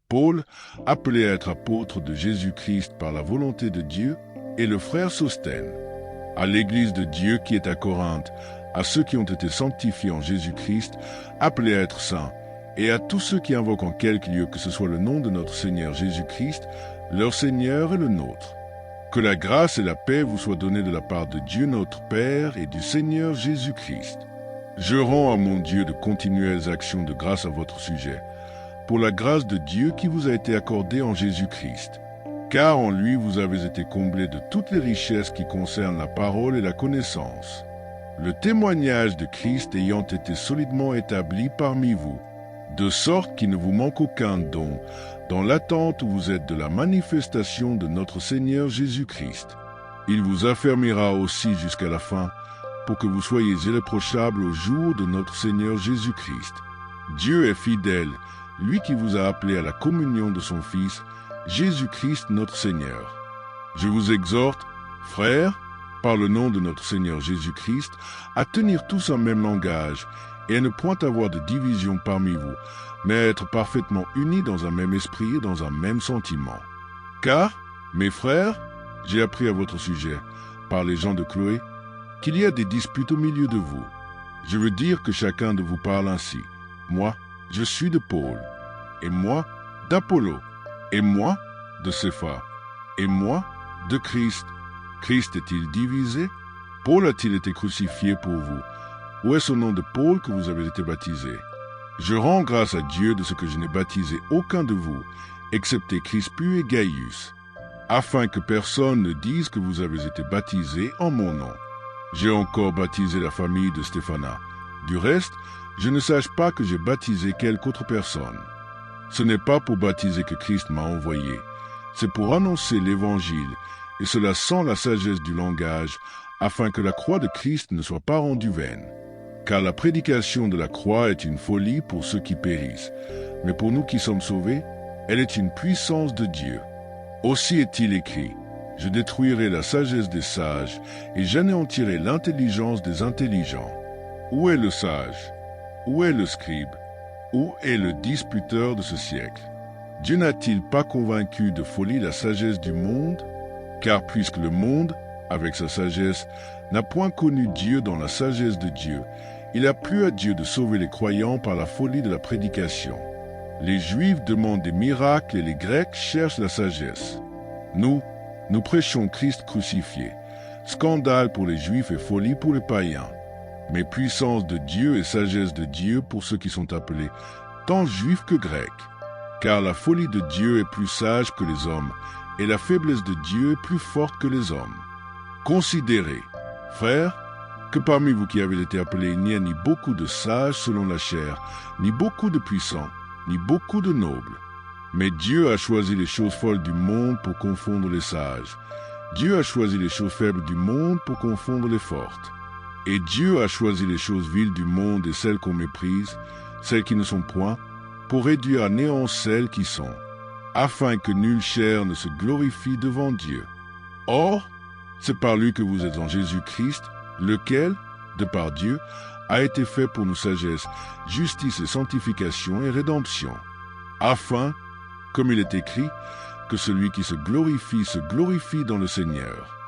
Paul, appelé à être apôtre de Jésus-Christ par la volonté de Dieu, et le frère Sosthène. À l'Église de Dieu qui est à Corinthe, à ceux qui ont été sanctifiés en Jésus-Christ, appelés à être saints, et à tous ceux qui invoquent en quelque lieu que ce soit le nom de notre Seigneur Jésus-Christ, leur Seigneur et le nôtre. Que la grâce et la paix vous soient données de la part de Dieu notre Père et du Seigneur Jésus-Christ. Je rends à mon Dieu de continuelles actions de grâce à votre sujet, pour la grâce de Dieu qui vous a été accordée en Jésus-Christ. Car en lui vous avez été comblés de toutes les richesses qui concernent la parole et la connaissance. Le témoignage de Christ ayant été solidement établi parmi vous, de sorte qu'il ne vous manque aucun don, dans l'attente où vous êtes de la manifestation de notre Seigneur Jésus-Christ. Il vous affermira aussi jusqu'à la fin, pour que vous soyez irréprochables au jour de notre Seigneur Jésus-Christ. Dieu est fidèle, lui qui vous a appelé à la communion de son Fils, Jésus-Christ notre Seigneur. Je vous exhorte, frères, par le nom de notre Seigneur Jésus-Christ, à tenir tous un même langage, et à ne point avoir de division parmi vous, mais à être parfaitement unis dans un même esprit et dans un même sentiment. Car, mes frères, j'ai appris à votre sujet, par les gens de Chloé, qu'il y a des disputes au milieu de vous. Je veux dire que chacun de vous parle ainsi. Moi, je suis de Paul, et moi, d'Apollo, et moi, de Cépha, et moi, de Christ. Christ est-il divisé? Paul a-t-il été crucifié pour vous? Où est-ce au nom de Paul que vous avez été baptisé? Je rends grâce à Dieu de ce que je n'ai baptisé aucun de vous, excepté Crispus et Gaius, afin que personne ne dise que vous avez été baptisés en mon nom. J'ai encore baptisé la famille de Stéphana. Du reste, je ne sache pas que j'ai baptisé quelque autre personne. Ce n'est pas pour baptiser que Christ m'a envoyé, c'est pour annoncer l'Évangile, et cela sans la sagesse du langage, afin que la croix de Christ ne soit pas rendue vaine. Car la prédication de la croix est une folie pour ceux qui périssent, mais pour nous qui sommes sauvés, elle est une puissance de Dieu. Aussi est-il écrit, « Je détruirai la sagesse des sages, et j'anéantirai l'intelligence des intelligents. » Où est le sage? Où est le scribe? Où est le disputeur de ce siècle? Dieu n'a-t-il pas convaincu de folie la sagesse du monde? Car puisque le monde, avec sa sagesse, n'a point connu Dieu dans la sagesse de Dieu, il a plu à Dieu de sauver les croyants par la folie de la prédication. Les Juifs demandent des miracles et les Grecs cherchent la sagesse. Nous prêchons Christ crucifié, scandale pour les Juifs et folie pour les païens, mais puissance de Dieu et sagesse de Dieu pour ceux qui sont appelés, tant Juifs que Grecs. Car la folie de Dieu est plus sage que les hommes, et la faiblesse de Dieu est plus forte que les hommes. Considérez, frères, que parmi vous qui avez été appelés, il n'y a ni beaucoup de sages selon la chair, ni beaucoup de puissants, ni beaucoup de nobles. Mais Dieu a choisi les choses folles du monde pour confondre les sages. Dieu a choisi les choses faibles du monde pour confondre les fortes. Et Dieu a choisi les choses viles du monde et celles qu'on méprise, celles qui ne sont point, pour réduire à néant celles qui sont, afin que nulle chair ne se glorifie devant Dieu. Or, c'est par lui que vous êtes en Jésus-Christ, lequel, de par Dieu, a été fait pour nous sagesse, justice et sanctification et rédemption, afin, comme il est écrit, que celui qui se glorifie dans le Seigneur.